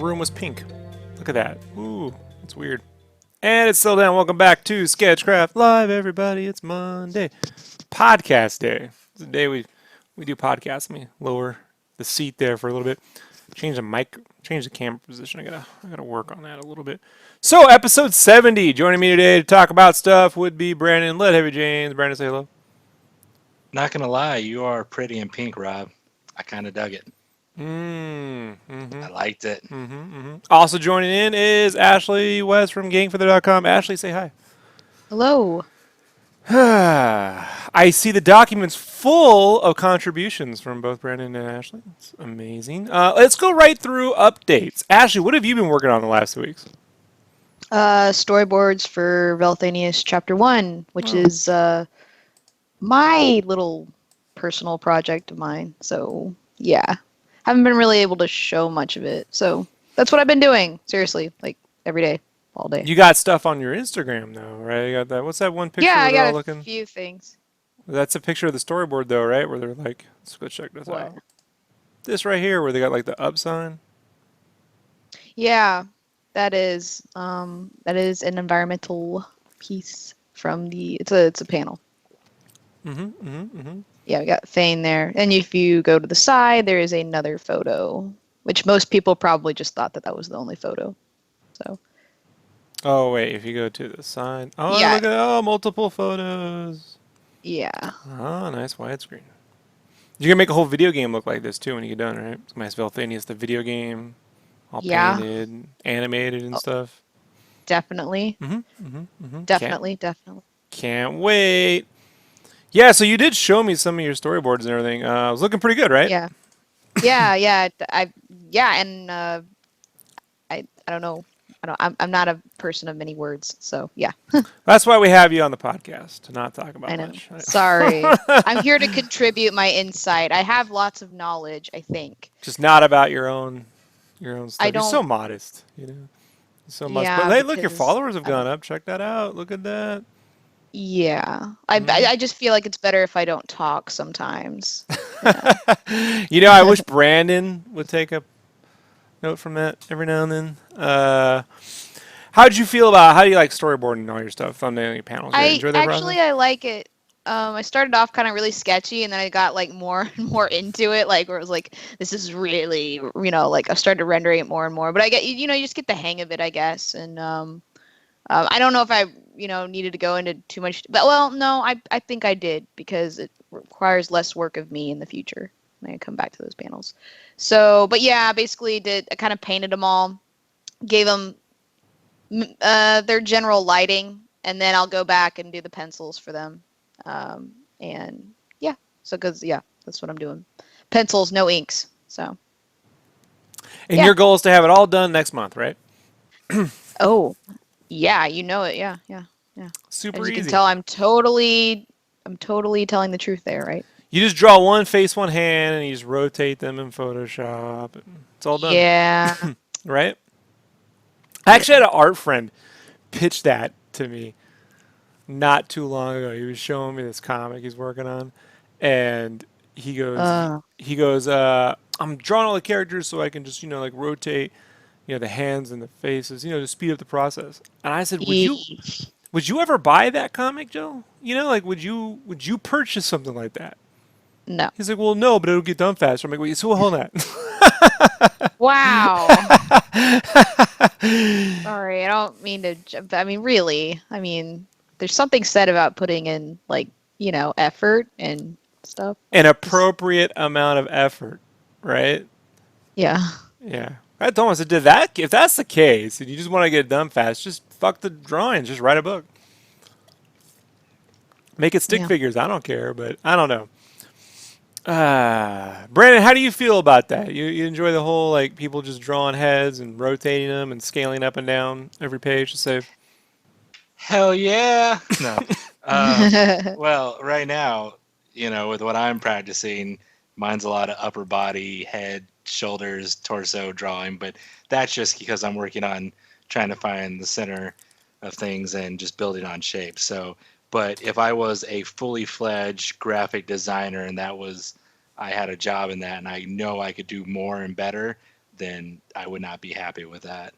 room was pink. Look at that. Ooh, it's weird. And it's still down. Welcome back to SketchCraft Live, everybody. It's Monday. Podcast day. It's the day we do podcasts. Let me lower the seat there for a little bit. Change the mic, change the camera position. I gotta work on that a little bit. So, episode 70. Joining me today to talk about stuff would be Brandon Lead Heavy James. Brandon, say hello. Not gonna lie, you are pretty in pink, Rob. I kind of dug it. I liked it. Also joining in is Ashley West from GangFeather.com. Ashley, say hi. Hello. I see the documents full of contributions from both Brandon and Ashley. It's amazing. Let's go right through updates. Ashley, what have you been working on the last 2 weeks? Storyboards for Velthanius Chapter 1, which is my little personal project of mine. So, yeah. Haven't been really able to show much of it. So, that's what I've been doing. Seriously, like every day, all day. You got stuff on your Instagram, though, right? You got that. What's that one picture? Yeah, I got looking? A few things. That's a picture of the storyboard, though, right? Where they're like, let's go check this out. This right here, where they got like the up sign. Yeah, that is an environmental piece from the. It's a panel. Yeah, we got Thane there. And if you go to the side, there is another photo, which most people probably just thought that was the only photo. So. Oh, wait, if you go to the side. Oh, yeah. Look at multiple photos. Yeah. Oh, nice widescreen. You're going to make a whole video game look like this, too, when you get done, right? It's nice Velthanius, the video game, all painted, animated and stuff. Definitely. Definitely. Can't wait. Yeah, so you did show me some of your storyboards and everything. It was looking pretty good, right? Yeah. And I don't know. I'm not a person of many words, so yeah. That's why we have you on the podcast, to not talk about much. Sorry. I'm here to contribute my insight. I have lots of knowledge, I think. Just not about your own stuff. You're so modest, you know. So much. Yeah, but hey, look, your followers have gone up. Check that out. Look at that. Yeah. I just feel like it's better if I don't talk sometimes. You know, I wish Brandon would take a note from that every now and then. How do you like storyboarding all your stuff, thumbnailing your panels? I like it. I started off kind of really sketchy, and then I got like more and more into it, like where it was like, this is really, like I started rendering it more and more. But I get, you just get the hang of it, I guess. And I don't know if I, needed to go into too much, but no, I think I did, because it requires less work of me in the future when I come back to those panels. So, but yeah, basically I kind of painted them all, gave them their general lighting, and then I'll go back and do the pencils for them. And yeah, so that's what I'm doing. Pencils, no inks. So. And your goal is to have it all done next month, right? Oh, yeah, it. Yeah. Super As easy. you can tell, I'm totally telling the truth there, right? You just draw one face, one hand, and you just rotate them in Photoshop. And it's all done. Yeah. Right? I actually had an art friend pitch that to me not too long ago. He was showing me this comic he's working on, and he goes, I'm drawing all the characters so I can just, like rotate, the hands and the faces, to speed up the process. And I said, would you ever buy that comic, Joe? Like, would you purchase something like that? No. He's like, well, no, but it'll get done faster. I'm like, wait, so hold on. Wow. Sorry, I don't mean to. I mean, really. I mean, there's something said about putting in, like, effort and stuff. An appropriate amount of effort, right? Yeah. Yeah. I told him, I said, if that's the case, and you just want to get it done fast, just fuck the drawings. Just write a book. Make it stick figures. I don't care, but I don't know. Brandon, how do you feel about that? You enjoy the whole, like, people just drawing heads and rotating them and scaling up and down every page to save? Hell yeah. No. Well, right now, with what I'm practicing, mine's a lot of upper body, head, shoulders, torso drawing, but that's just because I'm working on trying to find the center of things and just building on shape. So, but if I was a fully fledged graphic designer and I had a job in that and I know I could do more and better, then I would not be happy with that.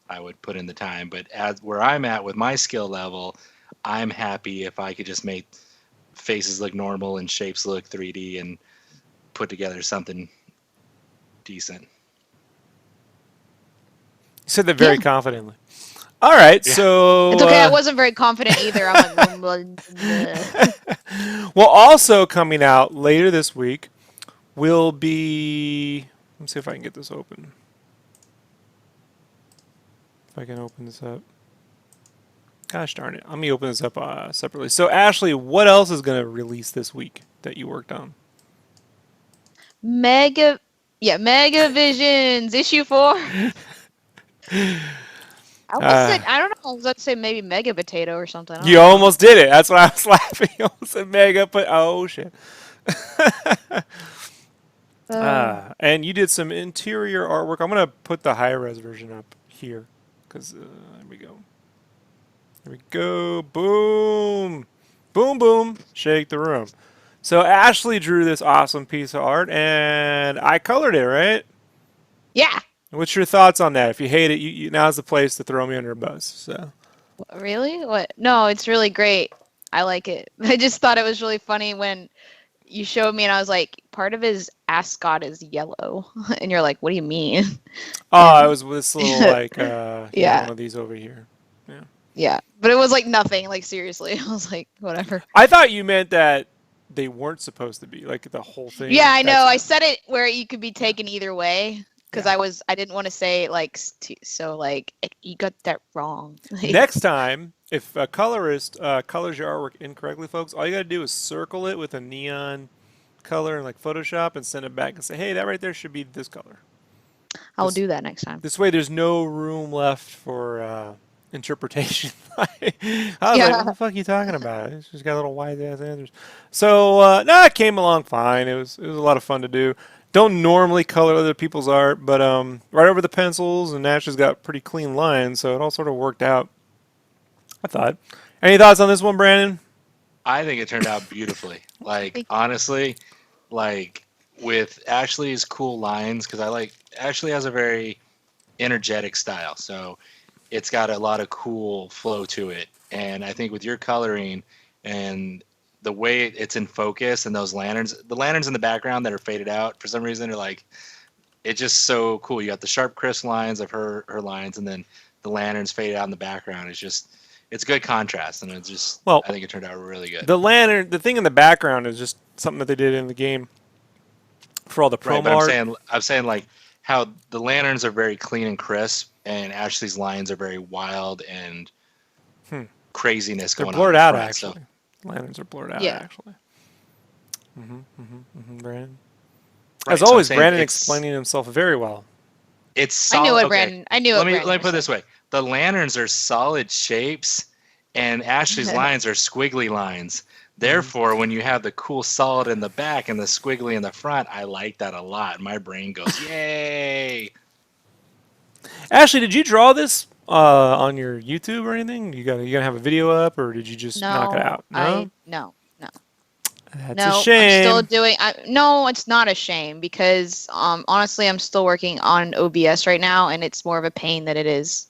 I would put in the time. But as where I'm at with my skill level, I'm happy if I could just make faces look normal and shapes look 3D and put together something decent. You said that very Yeah. confidently. All right, Yeah. so It's okay. I wasn't very confident either. I'm like, well, also coming out later this week will be. Let me see if I can get this open. If I can open this up. Gosh darn it. Let me open this up separately. So, Ashley, what else is going to release this week that you worked on? Mega Visions issue 4. I don't know. I was about to say maybe Mega Potato or something. I don't You know. almost did it. That's why I was laughing. You almost said mega, but oh shit. And you did some interior artwork. I'm going to put the high-res version up here because there we go. There we go. Boom. Boom, boom. Shake the room. So Ashley drew this awesome piece of art, and I colored it, right? Yeah. What's your thoughts on that? If you hate it, now's the place to throw me under a bus. So. Really? What? No, it's really great. I like it. I just thought it was really funny when you showed me, and I was like, part of his ascot is yellow, and you're like, what do you mean? Oh, And- it was this little like Yeah. one of these over here. Yeah. Yeah, but it was like nothing. Like seriously, I was like, whatever. I thought you meant that they weren't supposed to be like the whole thing. Yeah, I know. That's- I said it where you could be taken either way because Yeah. I didn't want to say like so like you got that wrong. Next time, if a colorist colors your artwork incorrectly, folks, all you got to do is circle it with a neon color in like Photoshop and send it back and say, hey, that right there should be this color. I'll do that next time. This way, there's no room left for interpretation. I was like, Yeah. what the fuck are you talking about? It's just got little white ass answers. So, no, it came along fine. It was a lot of fun to do. Don't normally color other people's art, but right over the pencils, and Nash has got pretty clean lines, so it all sort of worked out, I thought. Any thoughts on this one, Brandon? I think it turned out beautifully. Like, Thank you. honestly, like with Ashley's cool lines, because Ashley has a very energetic style, so it's got a lot of cool flow to it. And I think with your coloring and the way it's in focus and those lanterns, the lanterns in the background that are faded out for some reason are like, it's just so cool. You got the sharp, crisp lines of her lines, and then the lanterns faded out in the background. It's good contrast, and it's just, Well, I think it turned out really good. The lantern, the thing in the background is just something that they did in the game for all the promo Right, but art. I'm saying like how the lanterns are very clean and crisp, and Ashley's lines are very wild and craziness They're going blurred on. out, in front, actually. Lanterns are blurred out, Yeah. actually. Brandon. Right, As so I'm always, saying Brandon it's- explaining himself very well. It's I solid. knew what okay, Brandon. I knew Let what me Brandon put it this way: the lanterns are solid shapes, and Ashley's lines are squiggly lines. Therefore, when you have the cool solid in the back and the squiggly in the front, I like that a lot. My brain goes, "Yay!" Ashley, did you draw this on your YouTube or anything? You gonna have a video up, or did you just knock it out? No, No. that's No, a shame. I'm still doing. No, it's not a shame because honestly, I'm still working on OBS right now, and it's more of a pain than it is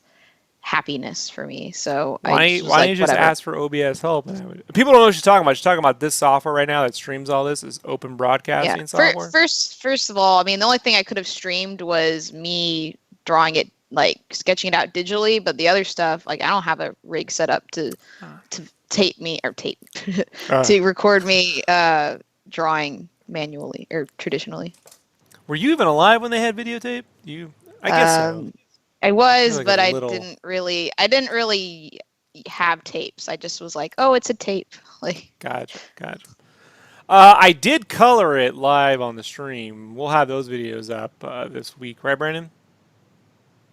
happiness for me. So Why I don't just you was like, just whatever. ask for OBS help? People don't know what she's talking about. She's talking about this software right now that streams all this. Is open broadcasting Yeah. software. First of all, I mean, the only thing I could have streamed was me drawing it, like sketching it out digitally. But the other stuff, like I don't have a rig set up to tape me or tape to record me drawing manually or traditionally. Were you even alive when they had videotape? I guess so. I was, like but a I little- didn't really have tapes. I just was like, oh, it's a tape. Like, Gotcha. I did color it live on the stream. We'll have those videos up this week, right, Brandon?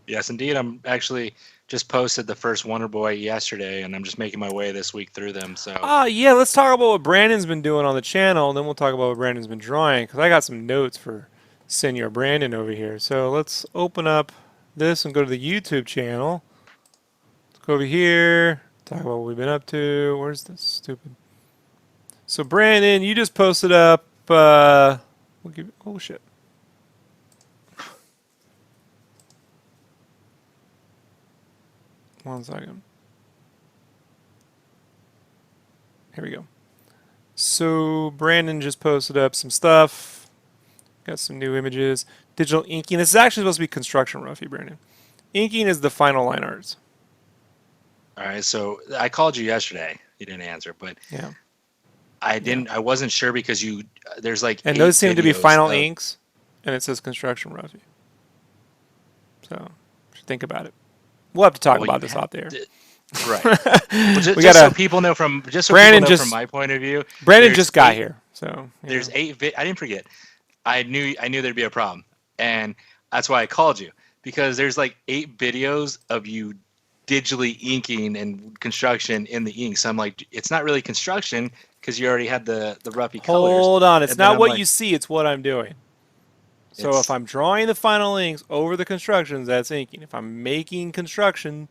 Yes, indeed. I'm actually just posted the first Wonder Boy yesterday, and I'm just making my way this week through them. So Yeah, let's talk about what Brandon's been doing on the channel, and then we'll talk about what Brandon's been drawing, because I got some notes for Senor Brandon over here. So let's open up this and go to the YouTube channel. Let's go over here, talk about what we've been up to. Where's this stupid? So Brandon, you just posted up, oh shit. 1 second. Here we go. So Brandon just posted up some stuff. Got some new images. Digital inking. This is actually supposed to be construction roughy, Brandon. Inking is the final line arts. All right, so I called you yesterday. You didn't answer, but Yeah. I didn't. I wasn't sure because there's like And 8 those seem to be videos final of- inks, and it says construction roughy. So you should think about it. We'll have to talk Well, about you this out there. Right. Well, just, We just gotta- so people know from Brandon from my point of view. Brandon there's just got 8 here, so There's 8. I didn't forget. I knew there'd be a problem, and that's why I called you, because there's like 8 videos of you digitally inking and construction in the ink. So I'm like, it's not really construction because you already had the roughy colors. Hold on. It's And then not I'm what like, you see. It's what I'm doing. So It's- if I'm drawing the final inks over the constructions, that's inking. If I'm making construction,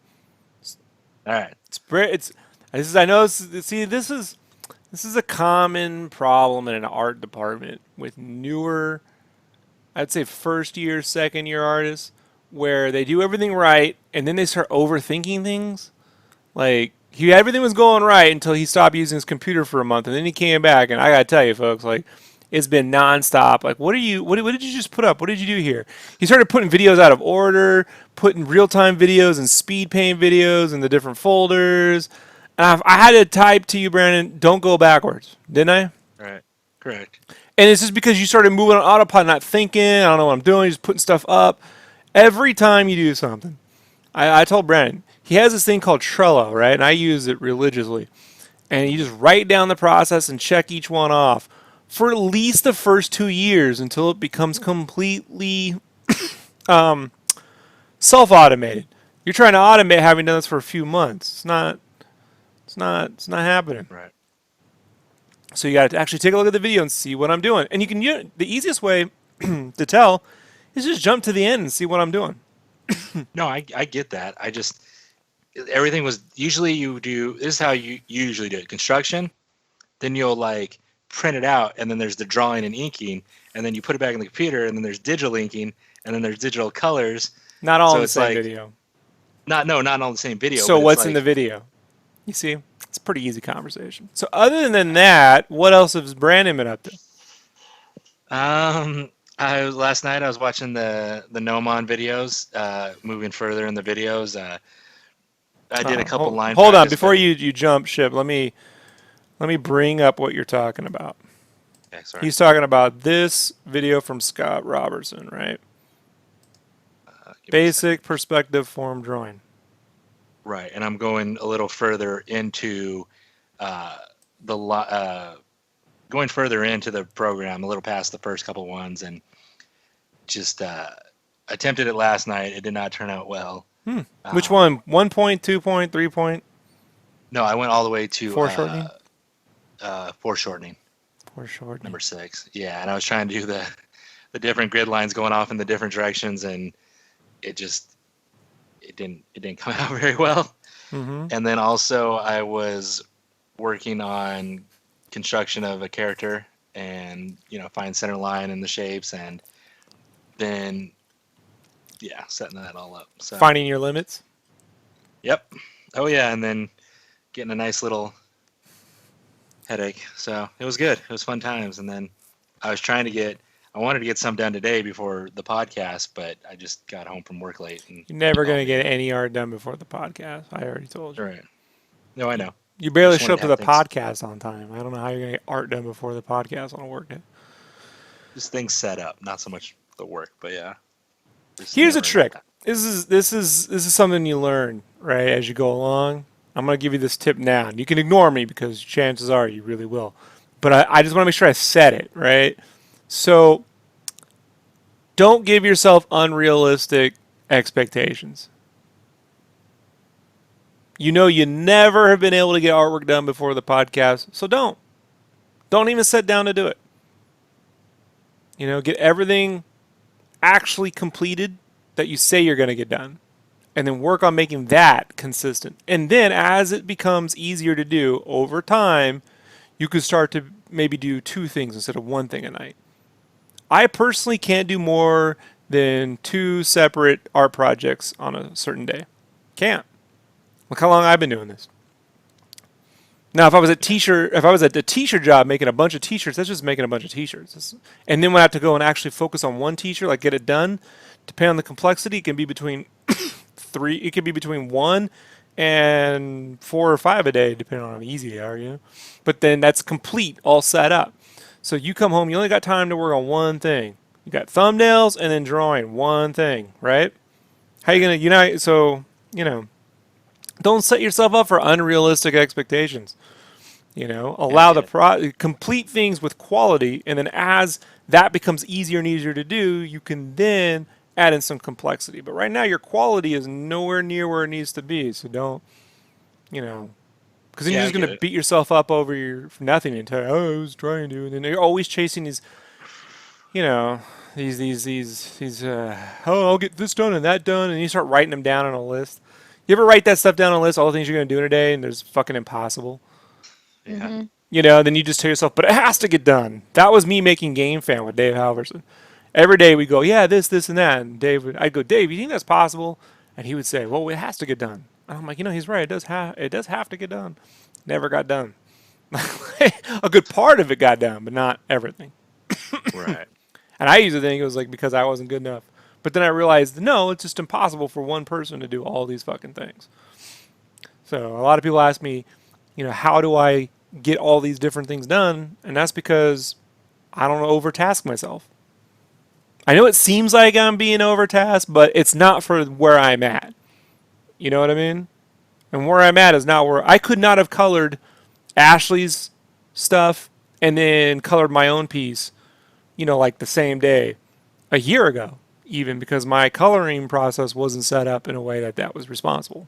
All right. I know. See, this is a common problem in an art department with newer, I'd say first year, second year artists, where they do everything right and then they start overthinking things. Like everything was going right until he stopped using his computer for a month, and then he came back, and I gotta tell you, folks, like it's been nonstop. Like, what did you just put up? What did you do here? He started putting videos out of order, putting real time videos and speed paint videos in the different folders. And I had to type to you, Brandon, don't go backwards, didn't I? All right. Correct. And it's just because you started moving on autopilot, not thinking. I don't know what I'm doing, just putting stuff up. Every time you do something, I told Brandon, he has this thing called Trello, right? And I use it religiously. And you just write down the process and check each one off for at least the first 2 years until it becomes completely self-automated. You're trying to automate having done this for a few months. It's not happening. Right. So you got to actually take a look at the video and see what I'm doing. And you can the easiest way to tell is just jump to the end and see what I'm doing. No, I get that. I just everything was usually you do. This is how you usually do it. Construction, then you'll like print it out, and then there's the drawing and inking, and then you put it back in the computer, and then there's digital inking, and then there's digital colors. Not all So in the it's same like- video. Not all the same video. So but what's it's in like, the video? You see, it's a pretty easy conversation. So other than that, what else has Brandon been up to? Last night I was watching the Nomon videos, moving further in the videos. I did a couple line. Hold on, practice, before but- you jump ship, let me bring up what you're talking about. Okay, sorry. He's talking about this video from Scott Robertson, right? Give me a Basic perspective form drawing. Right, and I'm going a little further into going further into the program, a little past the first couple ones, and just attempted it last night. It did not turn out well. Which one? 1 point, 2 point, 3 point? No, I went all the way to Foreshortening? foreshortening, Foreshortening. number 6. Yeah, and I was trying to do the different grid lines going off in the different directions, and it didn't come out very well. Mm-hmm. And then also I was working on construction of a character and, find center line and the shapes, and then, setting that all up. So, Finding your limits. yep. Oh, yeah. And then getting a nice little headache. So it was good. It was fun times. And then I wanted to get some done today before the podcast, but I just got home from work late. And You're never going to get any art done before the podcast. I already told you. Right. No, I know. You barely Just show up to wanted the to have podcast on time. I don't know how you're going to get art done before the podcast on a work day. Just things set up, not so much the work, but yeah. Just Here's a never- trick. This is something you learn, right, as you go along. I'm going to give you this tip now. And you can ignore me because chances are you really will. But I just want to make sure I said it, right? So don't give yourself unrealistic expectations. You know you never have been able to get artwork done before the podcast, so don't. Don't even sit down to do it. Get everything actually completed that you say you're going to get done. And then work on making that consistent. And then as it becomes easier to do over time, you can start to maybe do 2 things instead of 1 thing a night. I personally can't do more than 2 separate art projects on a certain day. Can't. Look how long I've been doing this. Now, if I was at the t-shirt job making a bunch of t-shirts, that's just making a bunch of t-shirts. And then when I have to go and actually focus on one t-shirt, like get it done, depending on the complexity, it can be between three. It can be between 1 and 4 or 5 a day, depending on how easy they are, you know. But then that's complete, all set up. So you come home, you only got time to work on one thing. You got thumbnails and then drawing one thing, right? How you gonna, so, don't set yourself up for unrealistic expectations. Allow complete things with quality, and then as that becomes easier and easier to do, you can then add in some complexity. But right now, your quality is nowhere near where it needs to be. So don't, because then you're just going to beat yourself up over for nothing and tell, I was trying to, and then you're always chasing these, I'll get this done and that done, and you start writing them down on a list. You ever write that stuff down on a list, all the things you're going to do in a day, and there's fucking impossible? Yeah. Then you just tell yourself, but it has to get done. That was me making Game Fan with Dave Halverson. Every day we go, yeah, this, and that. And I'd go, Dave, you think that's possible? And he would say, well, it has to get done. And I'm like, he's right. It does have to get done. Never got done. A good part of it got done, but not everything. Right. And I used to think it was like because I wasn't good enough. But then I realized, no, it's just impossible for one person to do all these fucking things. So a lot of people ask me, how do I get all these different things done? And that's because I don't overtask myself. I know it seems like I'm being overtasked, but it's not for where I'm at. You know what I mean? And where I'm at is not where I could not have colored Ashley's stuff and then colored my own piece, like the same day a year ago, even because my coloring process wasn't set up in a way that was responsible.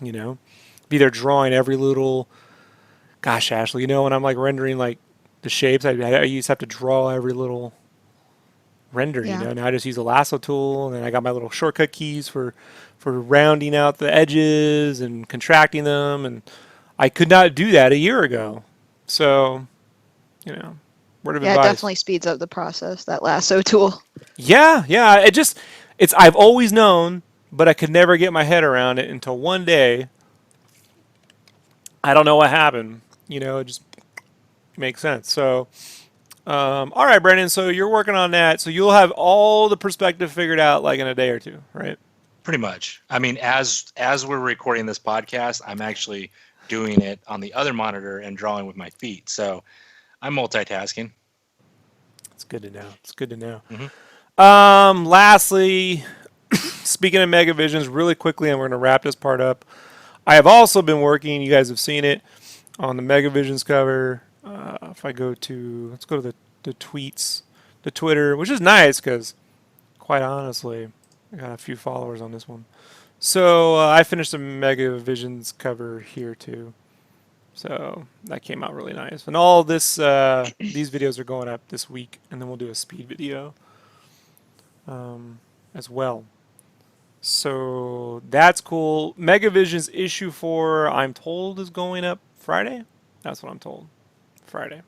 Be there drawing every little, gosh, Ashley, when I'm like rendering like the shapes, I used to have to draw every little render, Now I just use a lasso tool, and then I got my little shortcut keys for rounding out the edges and contracting them, and I could not do that a year ago. So, word of advice. Yeah, it definitely speeds up the process, that lasso tool. Yeah. I've always known, but I could never get my head around it until one day. I don't know what happened. It just makes sense. So, all right, Brandon. So you're working on that. So you'll have all the perspective figured out like in a day or two, right? Pretty much. I mean, as we're recording this podcast, I'm actually doing it on the other monitor and drawing with my feet. So I'm multitasking. It's good to know. Mm-hmm. Lastly, speaking of Megavisions, really quickly, and we're going to wrap this part up. I have also been working, you guys have seen it, on the Megavisions cover. If I go to, let's go to the tweets, the Twitter, which is nice because, quite honestly, I got a few followers on this one. So I finished the Megavisions cover here too. So that came out really nice. And all this, these videos are going up this week, and then we'll do a speed video as well. So that's cool. Megavisions issue 4, I'm told, is going up Friday. That's what I'm told. Friday.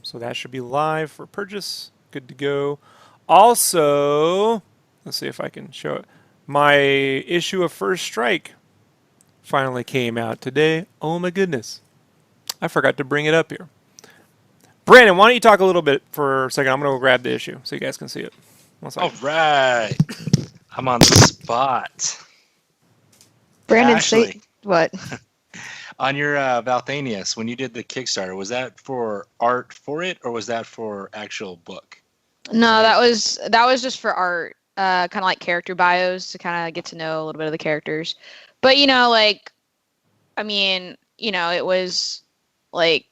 So that should be live for purchase. Good to go. Also, let's see if I can show it. My issue of First Strike finally came out today. Oh my goodness. I forgot to bring it up here. Brandon, why don't you talk a little bit for a second? I'm going to go grab the issue so you guys can see it. All right. I'm on the spot. Brandon, Ashley, say what? on your Valthanius, when you did the Kickstarter, was that for art for it, or was that for actual book? No, that was just for art, kind of like character bios to kind of get to know a little bit of the characters. But it was like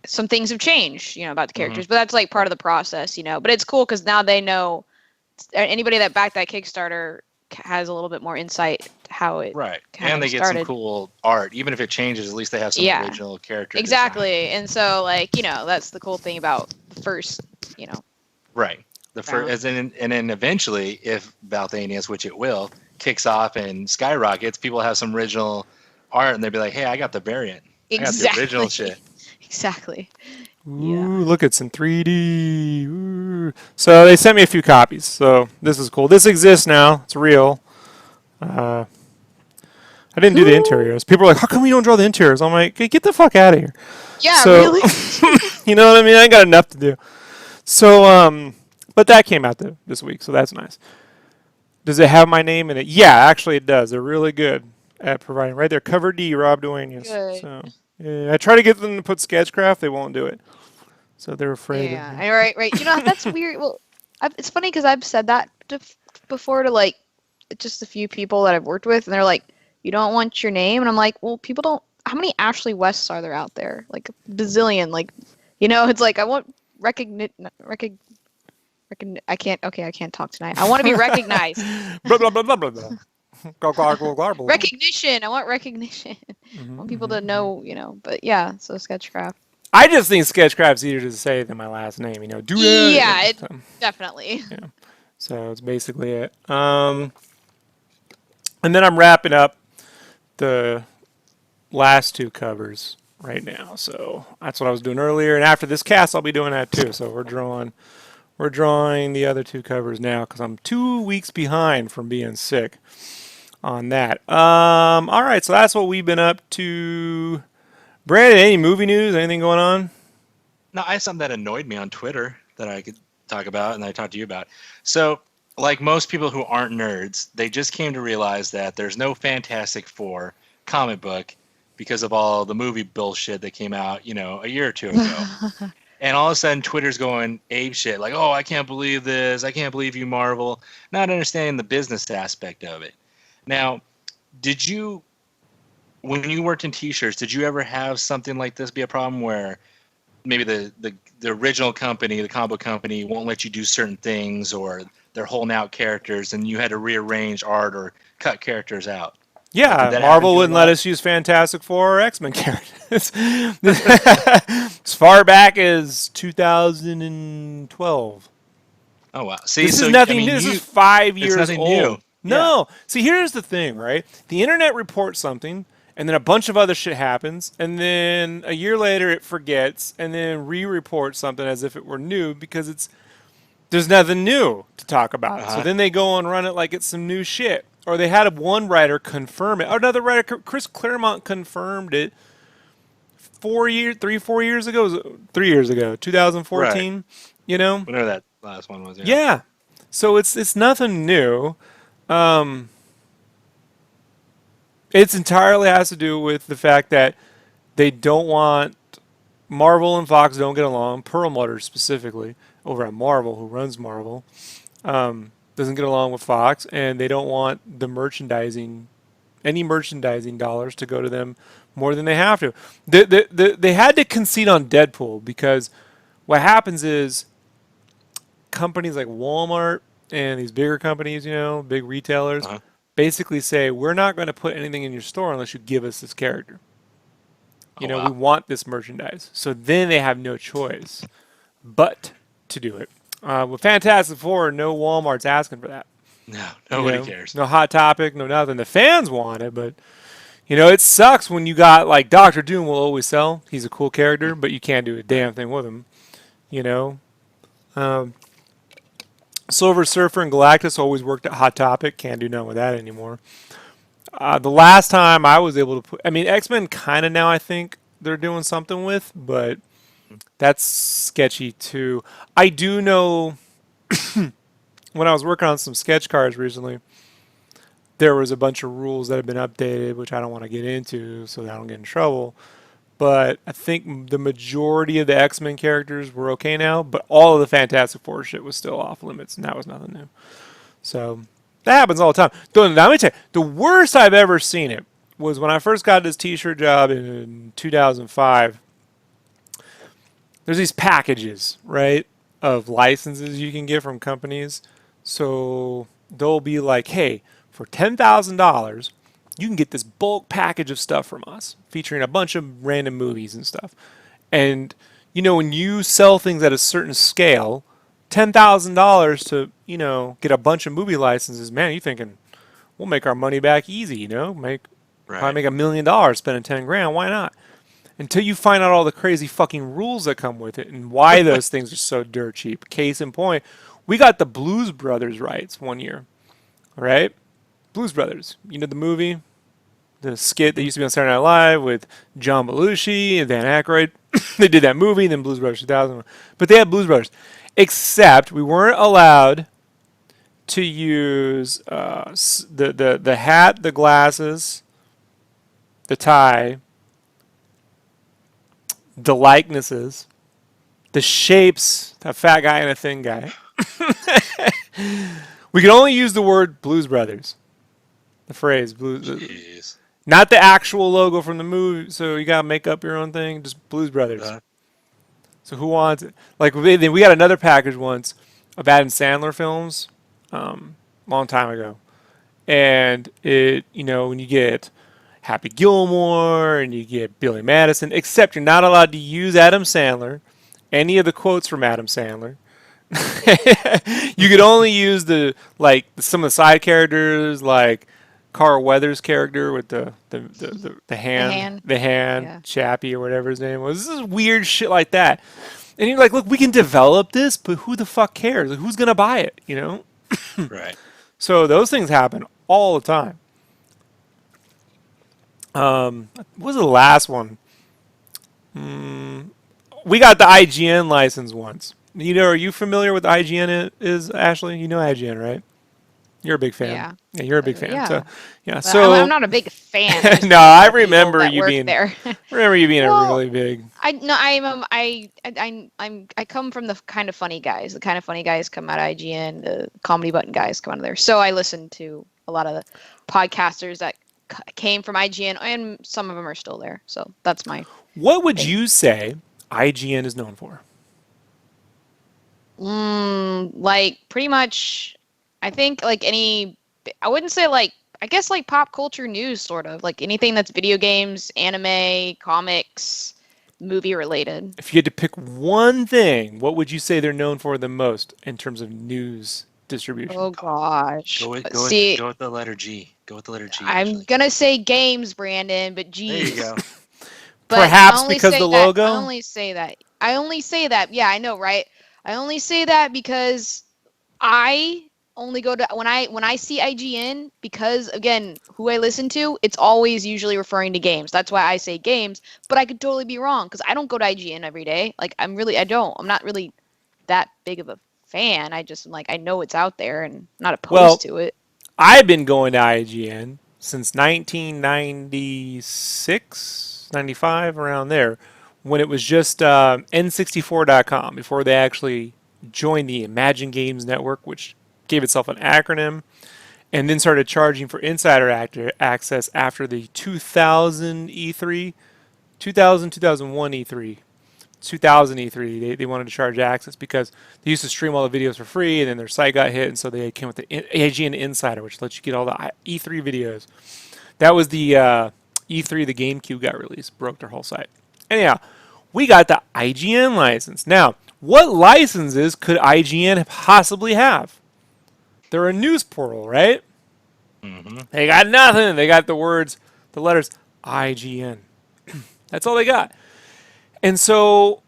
some things have changed, about the characters. Mm-hmm. But that's like part of the process, But it's cool because now they know. Anybody that backed that Kickstarter has a little bit more insight to how it right, and they get some cool art, even if it changes. At least they have some original character. Exactly, design. And so that's the cool thing about the first, Right, the first, and then eventually, if Valthanius, which it will, kicks off and skyrockets, people have some original art, and they'll be like, "Hey, I got the variant. Exactly. I got the original shit." Exactly. Ooh, look, it's in 3D. Ooh. So they sent me a few copies. So this is cool. This exists now. It's real. I didn't do the interiors. People are like, how come you don't draw the interiors? I'm like, hey, get the fuck out of here. Yeah, So, really. you know what I mean? I ain't got enough to do. So, but that came out this week, so that's nice. Does it have my name in it? Yeah, actually it does. They're really good at providing. Right there, cover D, Rob Duenas. Good. So, yeah, I try to get them to put SketchCraft. They won't do it. So they're afraid Yeah. of All right. Right. You know that's weird. Well, it's funny because I've said that before to like just a few people that I've worked with, and they're like, "You don't want your name," and I'm like, "Well, people don't. How many Ashley Wests are there out there? Like a bazillion. Like, you know, it's like I want I can't. Okay, I can't talk tonight. I want to be recognized. blah, blah, blah, blah, blah, blah. Recognition. I want recognition. I want people to know, you know. But yeah, so SketchCraft. I just think SketchCraft's easier to say than my last name. You know, Yeah, definitely. Yeah. So it's basically it. And then I'm wrapping up the last two covers right now. So that's what I was doing earlier. And after this cast, I'll be doing that too. So we're drawing the other two covers now because I'm 2 weeks behind from being sick on that. All right, so that's what we've been up to. Brandon, any movie news? Anything going on? No, I have something that annoyed me on Twitter that I could talk about and I talked to you about. So, like most people who aren't nerds, they just came to realize that there's no Fantastic Four comic book because of all the movie bullshit that came out, you know, a year or two ago. And all of a sudden, Twitter's going ape shit, like, oh, I can't believe this. I can't believe you, Marvel. Not understanding the business aspect of it. Now, when you worked in T-shirts, did you ever have something like this be a problem where maybe the original company, the comic book company, won't let you do certain things, or they're holding out characters and you had to rearrange art or cut characters out? Yeah, Marvel wouldn't let us use Fantastic Four or X-Men characters. As far back as 2012. Oh, wow. See, this is nothing new. This is 5 years nothing old. New. No. Yeah. See, here's the thing, right? The internet reports something, and then a bunch of other shit happens, and then a year later it forgets, and then re-reports something as if it were new because there's nothing new to talk about. So then they go and run it like it's some new shit. Or they had one writer confirm it. Or another writer, Chris Claremont, confirmed it 4 years ago, 3 years ago, 2014. Right. You know, whatever that last one was. Yeah. So it's nothing new. It's entirely has to do with the fact that they don't want Marvel and Fox don't get along. Perlmutter specifically over at Marvel, who runs Marvel. Doesn't get along with Fox, and they don't want any merchandising dollars to go to them more than they have to. They had to concede on Deadpool because what happens is companies like Walmart and these bigger companies, you know, big retailers, basically say, we're not going to put anything in your store unless you give us this character. We want this merchandise. So then they have no choice but to do it. With Fantastic Four, no Walmart's asking for that. No, nobody cares. No Hot Topic, no nothing. The fans want it, but it sucks when you got like Doctor Doom will always sell. He's a cool character, but you can't do a damn thing with him. Silver Surfer and Galactus always worked at Hot Topic. Can't do nothing with that anymore. The last time I was able to put, X-Men kind of now I think they're doing something with, but that's sketchy too. I do know when I was working on some sketch cards recently, there was a bunch of rules that have been updated, which I don't want to get into so that I don't get in trouble. But I think the majority of the X-Men characters were okay now, but all of the Fantastic Four shit was still off limits, and that was nothing new. So that happens all the time. Let me tell you, the worst I've ever seen it was when I first got this T-shirt job in 2005. There's these packages, right, of licenses you can get from companies. So they'll be like, hey, for $10,000, you can get this bulk package of stuff from us, featuring a bunch of random movies and stuff. And, when you sell things at a certain scale, $10,000 to, get a bunch of movie licenses, man, you're thinking, we'll make our money back easy, probably make $1 million spending 10 grand. Why not? Until you find out all the crazy fucking rules that come with it and why those things are so dirt cheap. Case in point, we got the Blues Brothers rights one year, right? Blues Brothers, the movie? the skit that used to be on Saturday Night Live with John Belushi and Dan Aykroyd. They did that movie, and then Blues Brothers 2000. But they had Blues Brothers. Except we weren't allowed to use the hat, the glasses, the tie, the likenesses, the shapes, a fat guy and a thin guy. We could only use the word Blues Brothers. The phrase Blues. Jeez. Not the actual logo from the movie, so you gotta make up your own thing. Just Blues Brothers. So who wants it? Like we got another package once of Adam Sandler films, long time ago, and it when you get Happy Gilmore and you get Billy Madison, except you're not allowed to use Adam Sandler, any of the quotes from Adam Sandler. You could only use some of the side characters, like Carl Weathers' character with the hand, Yeah. Chappie or whatever his name was. This is weird shit like that. And you're like, look, we can develop this, but who the fuck cares? Like, who's gonna buy it? Right. So those things happen all the time. What was the last one? We got the IGN license once. Are you familiar with IGN is, Ashley? You know IGN, right? You're a big fan. Yeah, you're a big fan. Yeah. So, yeah. Well, So I'm not a big fan. I just no, know I the people remember that you work being there. remember you being a Well, really big. I come from the kind of funny guys. The kind of funny guys come out of IGN. The comedy button guys come out of there. So I listen to a lot of the podcasters that came from IGN, and some of them are still there. So that's my What would you say IGN is known for? like pretty much. I think like any. I wouldn't say like. I guess like pop culture news, sort of like anything that's video games, anime, comics, movie related. If you had to pick one thing, what would you say they're known for the most in terms of news distribution? Oh gosh. Go with the letter G. Go with the letter G. I'm Actually. gonna say games, Brandon, but geez. There you go. But Perhaps I only because say the that- logo? I only say that. Yeah, I know, right? I only say that because I only go to when I see IGN, because again, who I listen to, it's always usually referring to games. That's why I say games, but I could totally be wrong because I don't go to IGN every day. Like I'm not really that big of a fan. I just like I know it's out there and not opposed to it. I've been going to IGN since 1996, 95, around there, when it was just N64.com, before they actually joined the Imagine Games Network, which gave itself an acronym, and then started charging for insider access after the 2000 E3, 2001 E3. 2000 E3, they wanted to charge access because they used to stream all the videos for free, and then their site got hit, and so they came with the IGN Insider, which lets you get all the E3 videos. That was the E3, the GameCube got released, broke their whole site. Anyhow, we got the IGN license. Now, what licenses could IGN possibly have? They're a news portal, right? Mm-hmm. They got nothing. They got the letters IGN. That's all they got. And so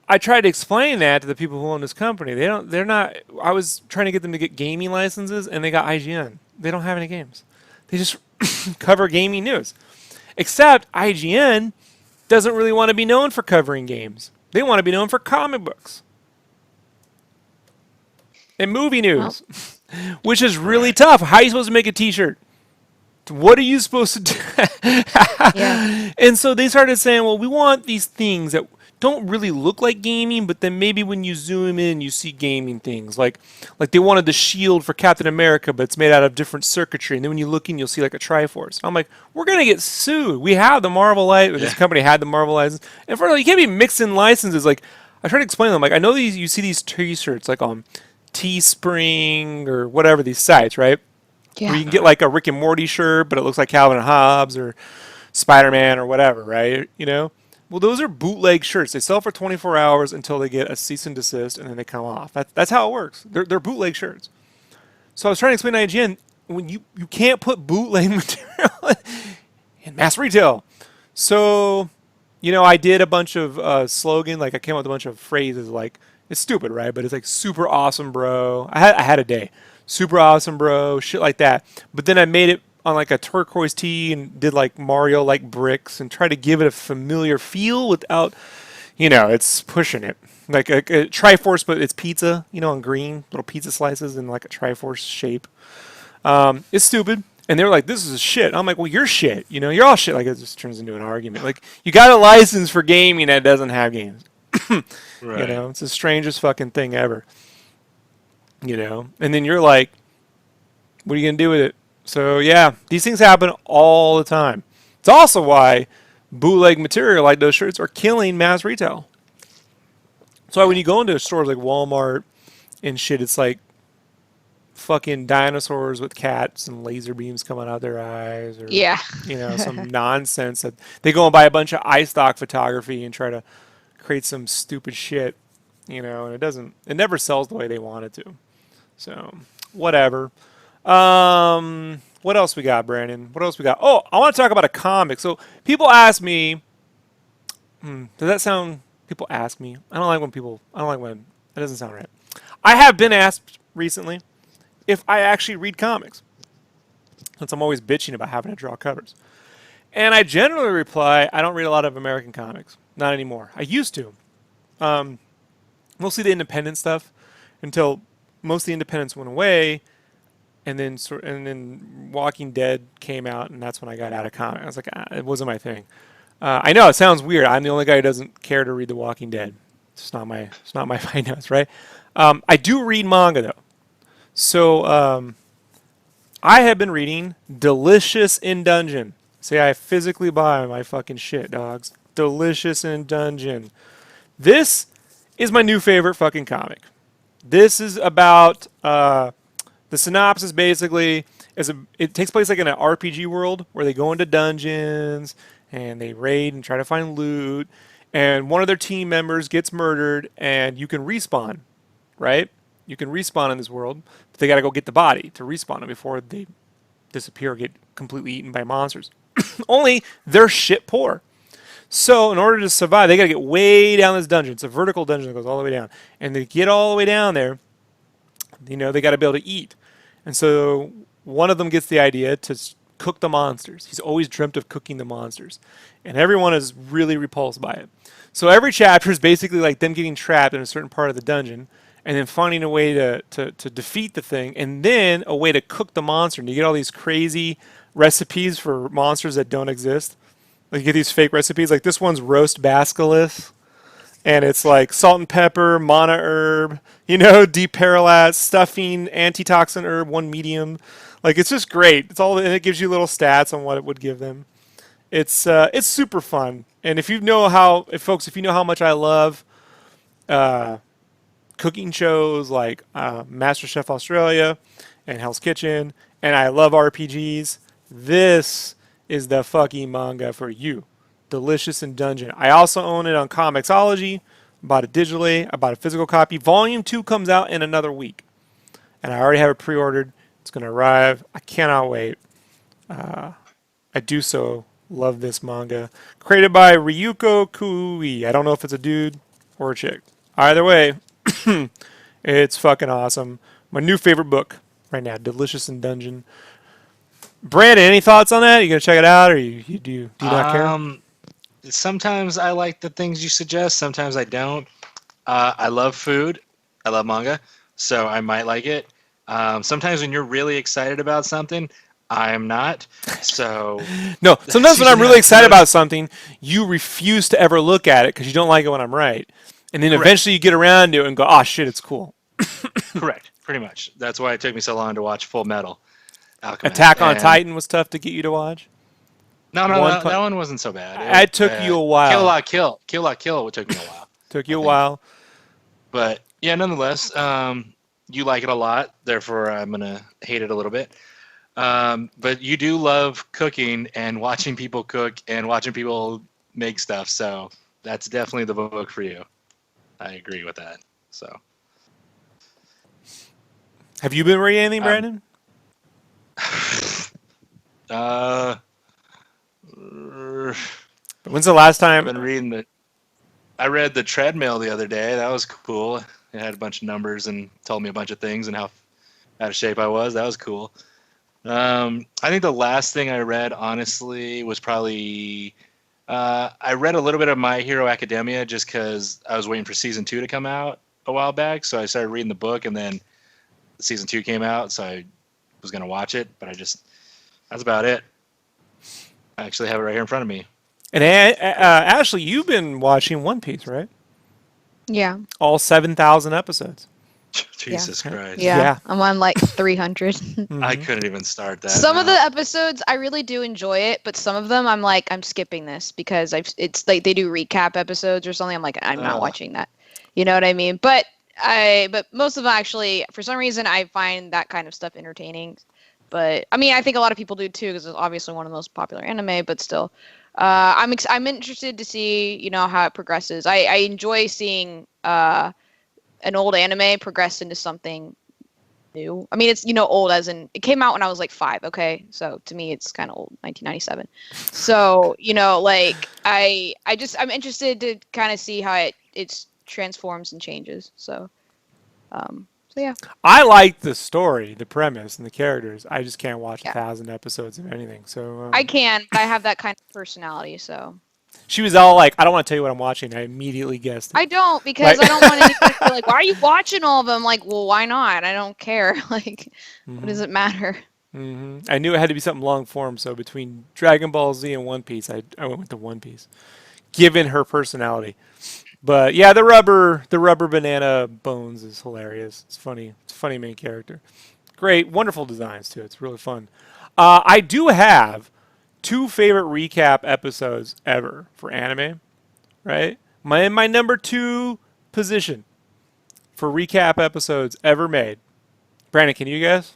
I tried to explain that to the people who own this company. They're not. I was trying to get them to get gaming licenses, and they got IGN. They don't have any games. They just cover gaming news. Except IGN doesn't really want to be known for covering games. They want to be known for comic books and movie news, which is really tough. How are you supposed to make a T-shirt? What are you supposed to do? Yeah. And so they started saying, well, we want these things that don't really look like gaming, but then maybe when you zoom in, you see gaming things. Like they wanted the shield for Captain America, but it's made out of different circuitry. And then when you look in, you'll see like a Triforce. I'm like, we're going to get sued. We have the Marvel license. This company had the Marvel license. And further, you can't be mixing licenses. Like, I try to explain to them, like, I know you see these T-shirts like on Teespring or whatever, these sites, right? Yeah. Where you can get like a Rick and Morty shirt, but it looks like Calvin and Hobbes or Spider-Man or whatever, right? Well, those are bootleg shirts. They sell for 24 hours until they get a cease and desist, and then they come off. That's how it works. They're bootleg shirts. So I was trying to explain to IGN, when you can't put bootleg material in mass retail. So, I did a bunch of slogan, like I came up with a bunch of phrases like, it's stupid, right? But it's like super awesome, bro. I had a day. Super awesome, bro. Shit like that. But then I made it on like a turquoise tee and did like Mario like bricks and tried to give it a familiar feel without, it's pushing it. Like a Triforce, but it's pizza, on green, little pizza slices in like a Triforce shape. It's stupid. And they were like, this is shit. I'm like, well, you're shit. You're all shit. Like, it just turns into an argument. Like, you got a license for gaming that doesn't have games. Right. It's the strangest fucking thing ever. And then you're like, what are you going to do with it? So, yeah, these things happen all the time. It's also why bootleg material like those shirts are killing mass retail. So when you go into stores like Walmart and shit, it's like fucking dinosaurs with cats and laser beams coming out their eyes, or Yeah. some nonsense that they go and buy a bunch of iStock photography and try to create some stupid shit, and it never sells the way they want it to. So whatever. What else we got, Brandon? What else we got? Oh, I want to talk about a comic. So people ask me, does that sound? People ask me. I don't like when that doesn't sound right. I have been asked recently if I actually read comics, since I'm always bitching about having to draw covers. And I generally reply, I don't read a lot of American comics. Not anymore. I used to. Mostly the independent stuff, until most of the independents went away, and then Walking Dead came out, and that's when I got out of comics. I was like, it wasn't my thing. I know it sounds weird. I'm the only guy who doesn't care to read The Walking Dead. It's not my fine notes, right? I do read manga though. So I have been reading Delicious in Dungeon. See, I physically buy my fucking shit, dogs. Delicious in Dungeon. This is my new favorite fucking comic. This is about the synopsis basically it takes place like in an RPG world where they go into dungeons and they raid and try to find loot, and one of their team members gets murdered, and you can respawn, right? You can respawn in this world, but they got to go get the body to respawn them before they disappear or get completely eaten by monsters. Only they're shit poor. So in order to survive, they got to get way down this dungeon. It's a vertical dungeon that goes all the way down. And to get all the way down there, they got to be able to eat. And so one of them gets the idea to cook the monsters. He's always dreamt of cooking the monsters. And everyone is really repulsed by it. So every chapter is basically like them getting trapped in a certain part of the dungeon and then finding a way to defeat the thing, and then a way to cook the monster. And you get all these crazy recipes for monsters that don't exist. Like you get these fake recipes. Like this one's roast basilisk. And it's like salt and pepper, mana herb, deep parallax, stuffing, antitoxin herb, 1 medium. Like it's just great. It's all, and it gives you little stats on what it would give them. It's super fun. And if you know how much I love cooking shows like MasterChef Australia and Hell's Kitchen, and I love RPGs, this is the fucking manga for you. Delicious in Dungeon. I also own it on Comixology. Bought it digitally. I bought a physical copy. Volume 2 comes out in another week. And I already have it pre-ordered. It's going to arrive. I cannot wait. I do so love this manga. Created by Ryuko Kui. I don't know if it's a dude or a chick. Either way, it's fucking awesome. My new favorite book right now, Delicious in Dungeon. Brandon, any thoughts on that? You gonna check it out, or do you not care? Sometimes I like the things you suggest. Sometimes I don't. I love food. I love manga, so I might like it. Sometimes when you're really excited about something, I'm not. So no. Sometimes when I'm really excited about something, you refuse to ever look at it because you don't like it when I'm right, and then eventually you get around to it and go, "Oh shit, it's cool." Correct. Pretty much. That's why it took me so long to watch Full Metal Alchemist. Attack on Titan was tough to get you to watch. No, that one wasn't so bad. It took you a while. Kill La Kill. Kill La Kill, it took me a while. Took you a while. But, yeah, nonetheless, you like it a lot. Therefore, I'm going to hate it a little bit. But you do love cooking and watching people cook and watching people make stuff. So that's definitely the book for you. I agree with that. So, have you been reading anything, Brandon? When's the last time? I've been reading I read The Treadmill the other day. That was cool. It had a bunch of numbers and told me a bunch of things and how out of shape I was. That was cool. I think the last thing I read, honestly, was probably I read a little bit of My Hero Academia just because I was waiting for season 2 to come out a while back. So I started reading the book, and then season 2 came out, so I was gonna watch it, but that's about it. I actually have it right here in front of me. And Ashley, you've been watching One Piece, right? Yeah. All 7,000 episodes. Jesus Christ. Yeah. I'm on like 300. I couldn't even start that. Some of the episodes I really do enjoy it, but some of them I'm like, I'm skipping this because it's like they do recap episodes or something. I'm like, I'm not watching that. You know what I mean? But most of them actually, for some reason, I find that kind of stuff entertaining. But I mean, I think a lot of people do too because it's obviously one of the most popular anime. But still, I'm interested to see how it progresses. I enjoy seeing an old anime progress into something new. I mean, it's old as in it came out when I was like 5. Okay, so to me it's kind of old, 1997. So like I'm interested to kind of see how it transforms and changes. So yeah. I like the story, the premise, and the characters. I just can't watch 1,000 episodes of anything. So I can, but I have that kind of personality. So she was all like, "I don't want to tell you what I'm watching." I immediately guessed it. I don't because I don't want anyone to be like, "Why are you watching all of them?" Like, well, why not? I don't care. Like, what does it matter? I knew it had to be something long form, so between Dragon Ball Z and One Piece, I went with the One Piece, given her personality. But yeah, the rubber banana bones is hilarious. It's funny. It's a funny main character. Great, wonderful designs too. It's really fun. I do have 2 favorite recap episodes ever for anime. Right, my number 2 position for recap episodes ever made. Brandon, can you guess?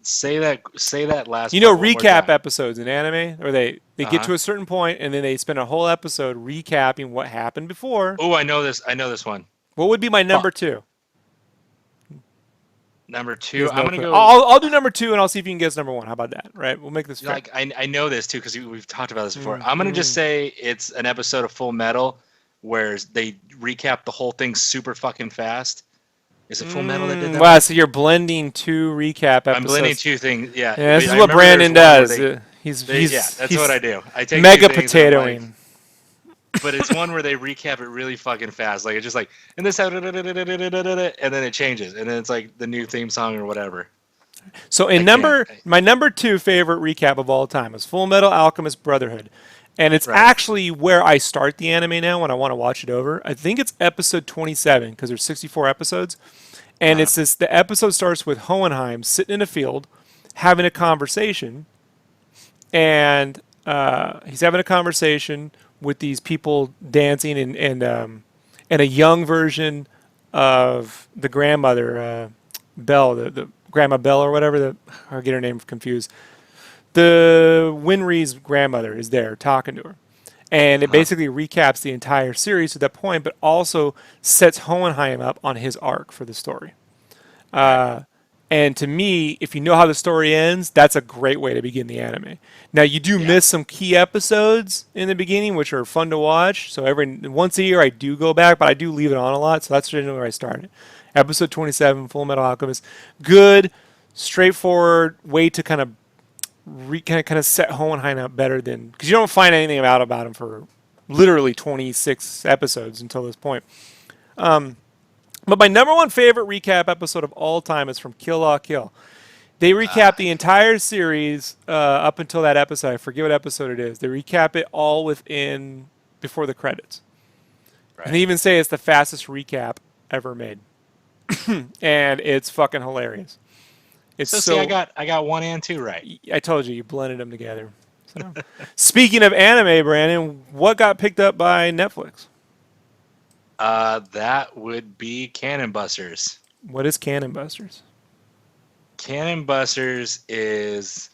Say that last. Recap episodes in anime, or they get to a certain point and then they spend a whole episode recapping what happened before. Oh, I know this one. What would be my number 2? Number 2. I'm gonna go. I'll do number 2, and I'll see if you can guess number 1. How about that? Right? We'll make this fair. Like I know this too because we've talked about this before. I'm gonna just say it's an episode of Full Metal where they recap the whole thing super fucking fast. Is it Full Metal that did that? Wow, so you're blending 2 recap episodes. I'm blending 2 things. Yeah. This is what Brandon does. He's that's what I do. I take mega potatoing. But it's one where they recap it really fucking fast. Like it's just like, and this, and then it changes, and then it's like the new theme song or whatever. So my number 2 favorite recap of all time is Full Metal Alchemist Brotherhood. And it's actually where I start the anime now when I want to watch it over. I think it's episode 27 because there's 64 episodes. And it's this. The episode starts with Hohenheim sitting in a field having a conversation. And he's having a conversation with these people dancing and a young version of the grandmother, Belle, the Grandma Belle or whatever. I get her name confused. The Winry's grandmother is there talking to her. And it basically recaps the entire series to that point, but also sets Hohenheim up on his arc for the story. And to me, if you know how the story ends, that's a great way to begin the anime. Now, you do miss some key episodes in the beginning, which are fun to watch. So once a year, I do go back, but I do leave it on a lot. So that's generally where I started. Episode 27, Full Metal Alchemist. Good, straightforward way to kind of set Hohenheim up better than, because you don't find anything about him for literally 26 episodes until this point. But my number 1 favorite recap episode of all time is from Kill La Kill. They recap the entire series up until that episode. I forget what episode it is. They recap it all before the credits. Right. And they even say it's the fastest recap ever made. And it's fucking hilarious. See, I got 1 and 2 right. I told you blended them together. So. Speaking of anime, Brandon, what got picked up by Netflix? That would be Cannon Busters. What is Cannon Busters? Cannon Busters is.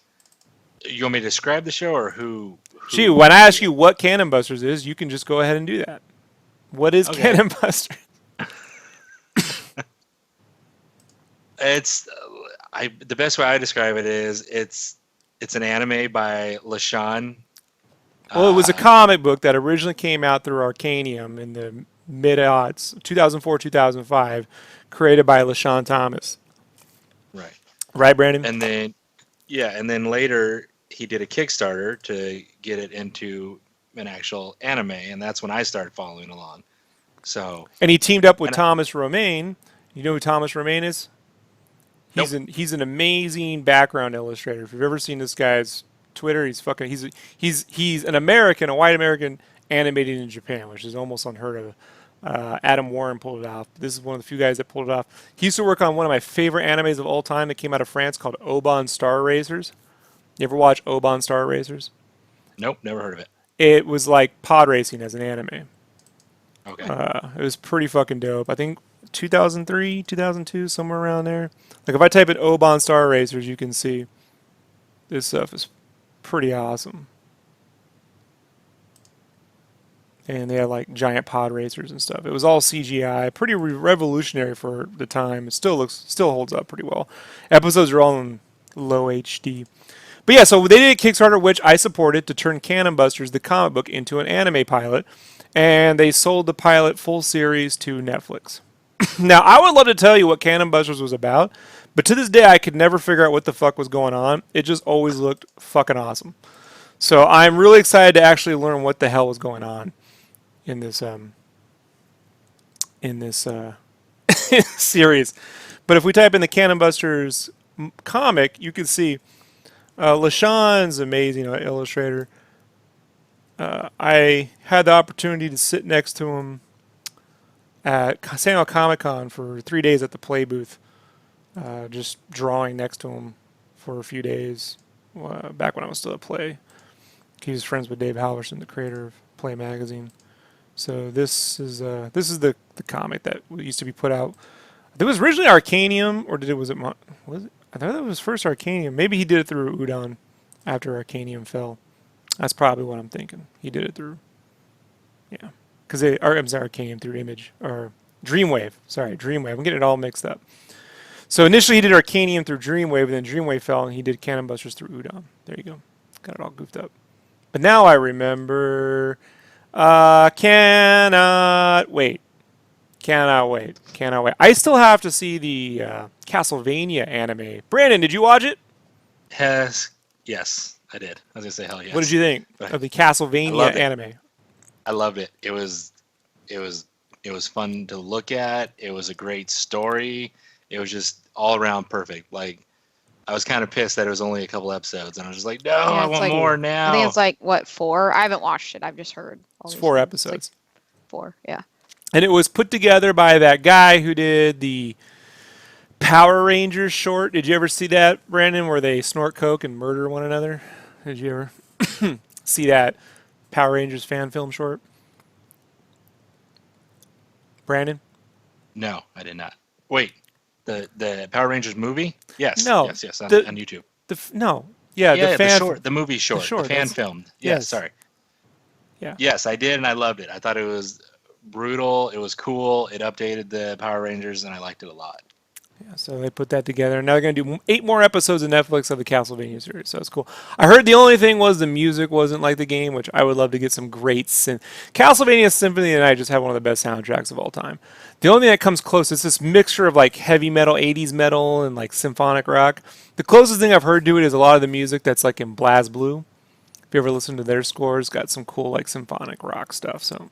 You want me to describe the show or who? Gee, when I ask you what Cannon Busters is, you can just go ahead and do that. What is Cannon Busters? It's. The best way I describe it is it's an anime by LaShawn. Well, it was a comic book that originally came out through Arcanium in the mid-aughts, 2004, 2005, created by LaShawn Thomas. Right, Brandon? And then later he did a Kickstarter to get it into an actual anime, and that's when I started following along. So, And he teamed up with and Thomas Romaine. You know who Thomas Romaine is? nope, He's an amazing background illustrator. If you've ever seen this guy's Twitter, he's an American, a white American animated in Japan, which is almost unheard of. Adam Warren pulled it off. This is one of the few guys that pulled it off. He used to work on one of my favorite animes of all time that came out of France called Oban Star Racers. You ever watch Oban Star Racers? nope, never heard of it. It was like pod racing as an anime. Okay. It was pretty fucking dope. I think 2003, 2002, somewhere around there. Like if I type in Oban Star Racers, you can see this stuff is pretty awesome. And they had like giant pod racers and stuff. It was all CGI, pretty revolutionary for the time. It still holds up pretty well. Episodes are all in low HD. But yeah, so they did a Kickstarter, which I supported, to turn Cannon Busters, the comic book, into an anime pilot. And they sold the pilot full series to Netflix. Now, I would love to tell you what Cannon Busters was about, but to this day, I could never figure out what the fuck was going on. It just always looked fucking awesome. So I'm really excited to actually learn what the hell was going on in this series. But if we type in the Cannon Busters comic, you can see LaShawn's amazing illustrator. I had the opportunity to sit next to him at San Diego Comic-Con for 3 days at the play booth, just drawing next to him for a few days, back when I was still at Play. He was friends with Dave Halverson, the creator of Play Magazine. So this is the comic that used to be put out. It was originally Arcanium, or was it? I thought it was first Arcanium. Maybe he did it through Udon after Arcanium fell. That's probably what I'm thinking. He did it through, yeah, because I'm sorry, Arcanium through Image or Dreamwave. Sorry, Dreamwave. I'm getting it all mixed up. So initially he did Arcanium through Dreamwave, and then Dreamwave fell, and he did Cannon Busters through Udon. There you go. Got it all goofed up. But now I remember. Cannot wait. Cannot wait. Cannot wait. I still have to see the Castlevania anime. Brandon, did you watch it? Yes, I did. I was gonna say hell yes. What did you think of the Castlevania anime? I loved it. It was fun to look at. It was a great story. It was just all around perfect. Like, I was kind of pissed that it was only a couple episodes, and I was just like, no, Yeah, I want more now. I think it's like, what, 4? I haven't watched it. I've just heard. It's 4 episodes. Like 4, yeah. And it was put together by that guy who did the Power Rangers short. Did you ever see that, Brandon, where they snort coke and murder one another? Did you ever see that Power Rangers fan film short? Brandon? No, I did not. Wait, the Power Rangers movie? Yes. No. Yes, on YouTube. No. Yeah, the fan short, the movie short, the fan filmed. Yes, sorry. Yeah. Yes, I did, and I loved it. I thought it was brutal. It was cool. It updated the Power Rangers, and I liked it a lot. Yeah, so they put that together, and now they're going to do 8 more episodes of Netflix of the Castlevania series, so it's cool. I heard the only thing was the music wasn't like the game, which I would love to get some great Castlevania Symphony of the Night just had one of the best soundtracks of all time. The only thing that comes close is this mixture of like heavy metal, 80s metal, and like symphonic rock. The closest thing I've heard to it is a lot of the music that's like in BlazBlue. If you ever listen to their scores, got some cool like symphonic rock stuff, so...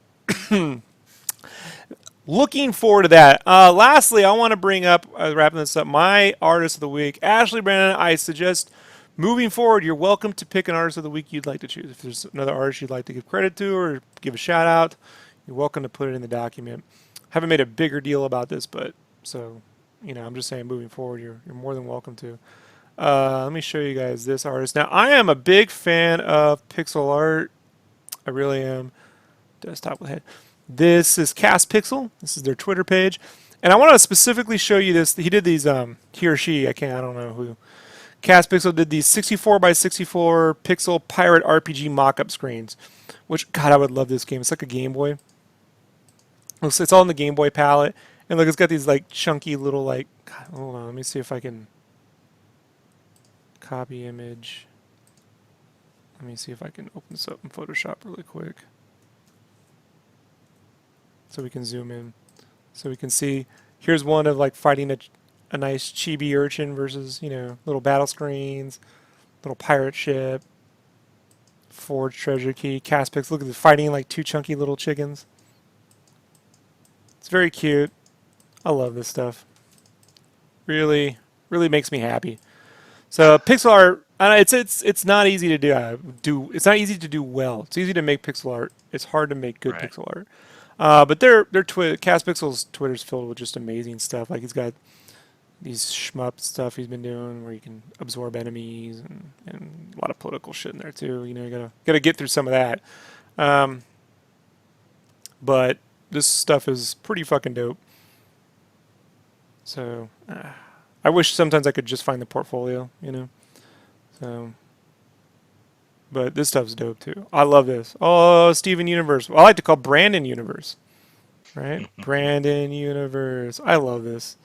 Looking forward to that. Lastly, I want to bring up, wrapping this up, my artist of the week. Ashley, Brandon, I suggest moving forward, you're welcome to pick an artist of the week you'd like to choose. If there's another artist you'd like to give credit to or give a shout out, you're welcome to put it in the document. Haven't made a bigger deal about this, but so, I'm just saying moving forward, you're more than welcome to. Let me show you guys this artist. Now, I am a big fan of pixel art. I really am. Desktop with head. This is Cast Pixel. This is their Twitter page. And I want to specifically show you this. He did these, he or she, I don't know who. Cast Pixel did these 64 by 64 pixel pirate RPG mock-up screens. Which, God, I would love this game. It's like a Game Boy. It's all in the Game Boy palette. And look, it's got these like chunky little like, God, hold on, let me see if I can copy image. Let me see if I can open this up in Photoshop really quick. So we can zoom in. So we can see, here's one of like fighting a nice chibi urchin versus, little battle screens, little pirate ship, forged treasure key, Caspix. Look at the fighting like two chunky little chickens. It's very cute. I love this stuff. Really, really makes me happy. So pixel art, it's not easy to do. It's not easy to do well. It's easy to make pixel art. It's hard to make good pixel art. But Caspixel's Twitter's filled with just amazing stuff. Like he's got these shmup stuff he's been doing where you can absorb enemies and a lot of political shit in there too. You gotta get through some of that. But this stuff is pretty fucking dope. So I wish sometimes I could just find the portfolio, So, but this stuff's dope too. I love this. Oh, Steven Universe. I like to call Brandon Universe. Right? Brandon Universe. I love this.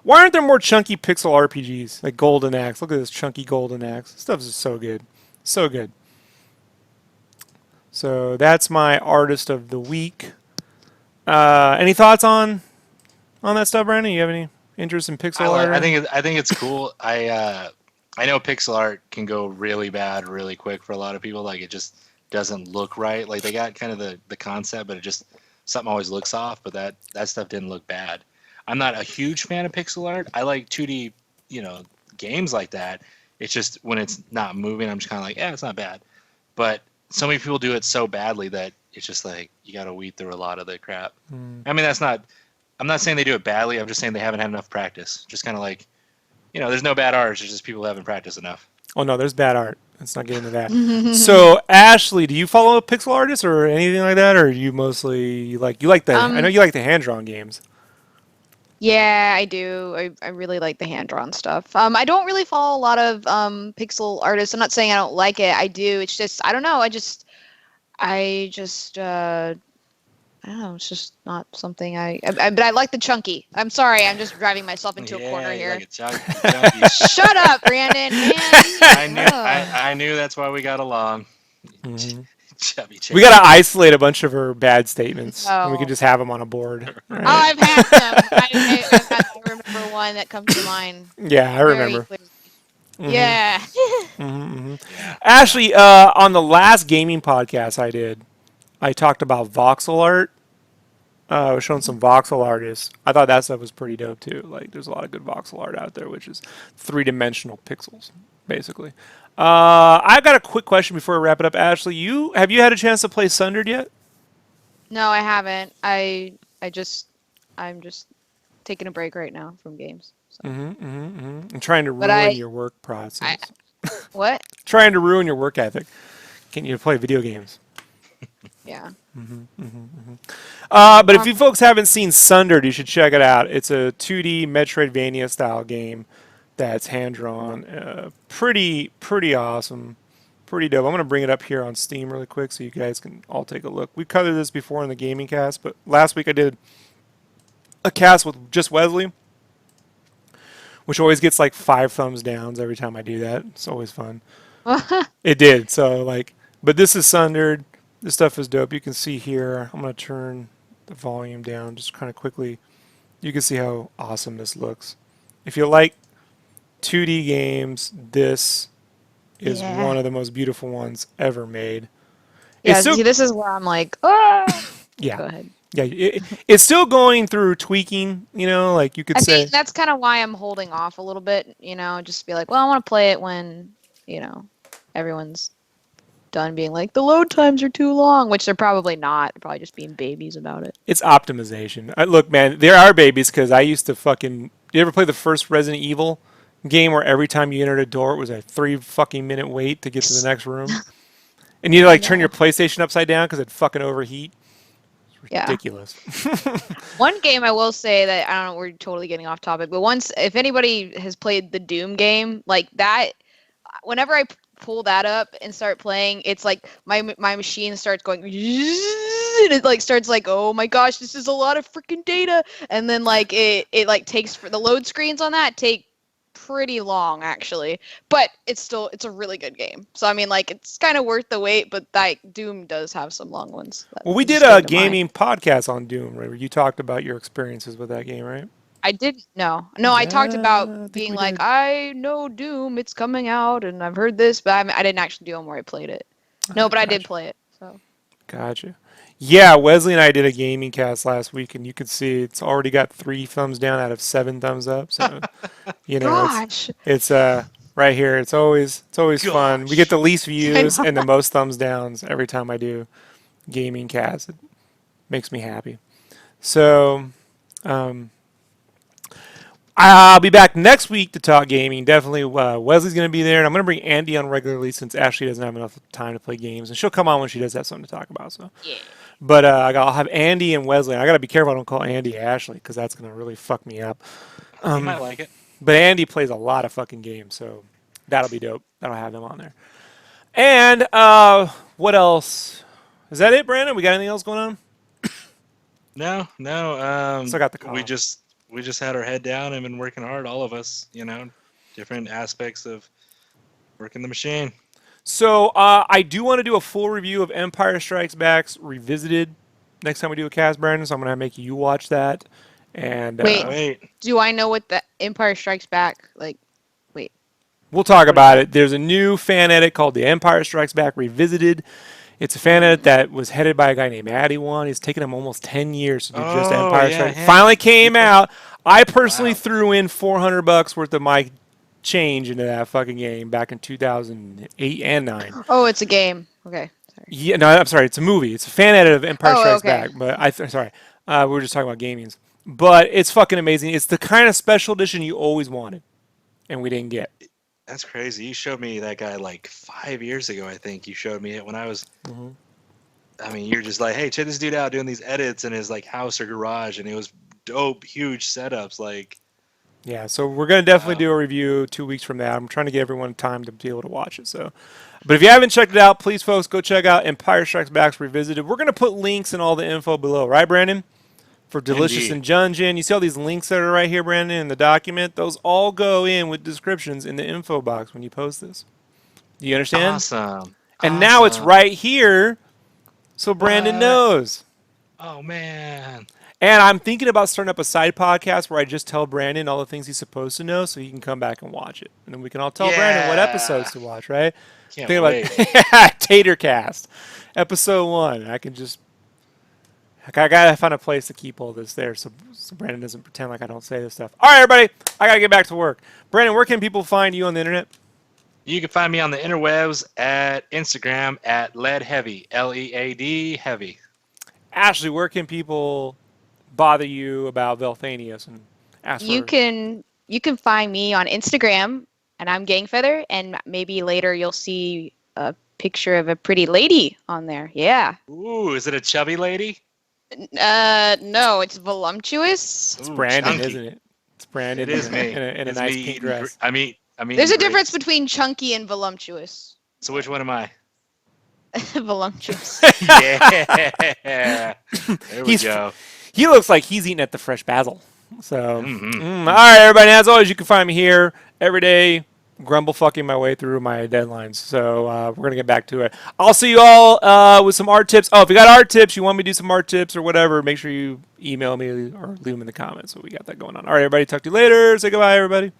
Why aren't there more chunky pixel RPGs like Golden Axe? Look at this chunky Golden Axe. This stuff is so good. So good. So that's my artist of the week. Any thoughts on that stuff, Brandon? You have any interest in pixel art? I think it's cool. I know pixel art can go really bad really quick for a lot of people. Like it just doesn't look right. Like they got kind of the concept, but it just something always looks off. But that stuff didn't look bad. I'm not a huge fan of pixel art. I like 2D, games like that. It's just when it's not moving, I'm just kind of like, yeah, it's not bad. But so many people do it so badly that it's just like you got to weed through a lot of the crap. I mean, I'm not saying they do it badly. I'm just saying they haven't had enough practice. Just kind of like, there's no bad art. It's just people who haven't practiced enough. Oh, no, there's bad art. Let's not get into that. So, Ashley, do you follow pixel artists or anything like that? Or are you mostly I know you like the hand-drawn games. Yeah, I do. I really like the hand-drawn stuff. I don't really follow a lot of pixel artists. I'm not saying I don't like it. I do. It's just, I don't know. I don't know. It's just not something but I like the chunky. I'm sorry. I'm just driving myself into a corner here. Like chunky. Shut up, Brandon. Man, I knew that's why we got along. Mm-hmm. Chubby. We got to isolate a bunch of her bad statements. And we can just have them on a board. Right? Oh, I've had them. I remember one that comes to mind. Yeah, I remember. Mm-hmm. Yeah. Mm-hmm. Ashley, on the last gaming podcast I did, I talked about voxel art. I was showing some voxel artists. I thought that stuff was pretty dope too. Like, there's a lot of good voxel art out there, which is three-dimensional pixels, basically. I've got a quick question before we wrap it up. Ashley, have you had a chance to play Sundered yet? No, I haven't. I'm just taking a break right now from games. So. I'm trying to ruin your work process. What? Trying to ruin your work ethic. Getting you to play video games. Yeah. But if you folks haven't seen Sundered, you should check it out. It's a 2D Metroidvania style game that's hand-drawn. Pretty awesome. Pretty dope. I'm going to bring it up here on Steam really quick so you guys can all take a look. We covered this before in the gaming cast, but last week I did a cast with just Wesley, which always gets like 5 thumbs downs every time I do that. It's always fun. It did. So but this is Sundered. This stuff is dope. You can see here. I'm going to turn the volume down just kind of quickly. You can see how awesome this looks. If you like 2D games, this is one of the most beautiful ones ever made. Yeah, see, this is where I'm like, oh. Yeah. Go ahead. Yeah, it's still going through tweaking, like you could say. I think that's kind of why I'm holding off a little bit, just be like, well, I want to play it when, everyone's done being like, the load times are too long, which they're probably not. They're probably just being babies about it. It's optimization. Look, man, there are babies because I used to you ever play the first Resident Evil game where every time you entered a door it was a 3 fucking minute wait to get to the next room? And you had to turn your PlayStation upside down because it'd fucking overheat? It's ridiculous. One game I will say that, I don't know, we're totally getting off topic, but if anybody has played the Doom game, like that, whenever I pull that up and start playing, it's like my machine starts going and it starts oh my gosh, this is a lot of freaking data, and then it takes for the load screens on that take pretty long actually, but it's a really good game. So I mean, it's kind of worth the wait, but Doom does have some long ones. Well, we did a gaming podcast on Doom, right, where you talked about your experiences with that game, right? I didn't know. No, I talked Yeah, I about think being we like, did. I know Doom, it's coming out, and I've heard this, but I didn't actually do one where I played it. No, but I did Gotcha. play it. So Gotcha. Yeah, Wesley and I did a gaming cast last week, and you could see it's already got 3 thumbs down out of 7 thumbs up. So, gosh, it's right here. It's always fun. We get Gosh. the least I views know. and the most thumbs downs every time I do gaming cast. It makes me happy. So, um, I'll be back next week to talk gaming. Definitely, Wesley's going to be there, and I'm going to bring Andy on regularly since Ashley doesn't have enough time to play games, and she'll come on when she does have something to talk about. So, Yeah. but I'll have Andy and Wesley. And I got to be careful I don't call Andy Ashley because that's going to really fuck me up. He might like it. But Andy plays a lot of fucking games, so that'll be dope. That'll have him on there. And what else? Is that it, Brandon? We got anything else going on? No. Still got the call. We just had our head down and been working hard, all of us. Different aspects of working the machine. So I do want to do a full review of Empire Strikes Back Revisited next time we do a cast, Brandon. So I'm gonna make you watch that. And Wait. Do I know what the Empire Strikes Back like? Wait. we'll talk about it. There's a new fan edit called The Empire Strikes Back Revisited. It's a fan edit that was headed by a guy named Addy One. It's taken him almost 10 years to do just Oh, Empire yeah, Strikes. him. Finally came out. I personally Wow. threw in $400 worth of my change into that fucking game back in 2008 and 9. Oh, it's a game. Okay. Sorry. Yeah, no, I'm sorry. It's a movie. It's a fan edit of Empire Oh, Strikes okay. Back. But sorry, we were just talking about gamings. But it's fucking amazing. It's the kind of special edition you always wanted, and we didn't get. That's crazy. You showed me that guy like 5 years ago, I think. You showed me it when I was. Mm-hmm. I mean, you're just like, hey, check this dude out doing these edits in his like house or garage, and it was dope, huge setups. Like, Yeah, so we're gonna definitely Wow. do a review 2 weeks from that. I'm trying to get everyone time to be able to watch it. So, but if you haven't checked it out, please, folks, go check out Empire Strikes Back Revisited. We're gonna put links in all the info below, right, Brandon? For Delicious Indeed. and Junjin. You see all these links that are right here, Brandon, in the document? Those all go in with descriptions in the info box when you post this. Do you understand? awesome. And now it's Awesome. right here, so Brandon What? knows. Oh man. And I'm thinking about starting up a side podcast where I just tell Brandon all the things he's supposed to know so he can come back and watch it. And then we can all tell Brandon what Yeah. episodes to watch, right? Can't Think wait. about Tatercast, episode 1. I can just... I gotta find a place to keep all this there so Brandon doesn't pretend like I don't say this stuff. All right, everybody, I gotta get back to work. Brandon, where can people find you on the internet? You can find me on the interwebs at Instagram at leadheavy, Lead heavy. Ashley, where can people bother you about Velthanius and ask You for... can find me on Instagram, and I'm Gangfeather, and maybe later you'll see a picture of a pretty lady on there. Yeah. Ooh, is it a chubby lady? No, it's voluptuous. It's Ooh, Brandon, chunky. isn't it? It's Brandon It is in me. a It's nice me pink eating dress. I mean, There's a grapes. difference between chunky and voluptuous. So which one am I? Voluptuous. Yeah. There we He's go. He looks like he's eating at the fresh basil. So, Mhm. all right, everybody. As always, you can find me here every day, grumble fucking my way through my deadlines. So we're gonna get back to it. I'll see you all with some art tips. Oh, if you got art tips, you want me to do some art tips or whatever, make sure you email me or leave them in the comments. So we got that going on. All right, everybody. Talk to you later. Say goodbye, everybody.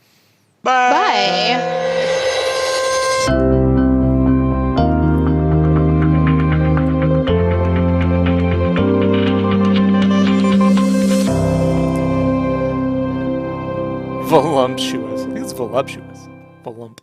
Bye. Voluptuous. I think it's voluptuous. Volump.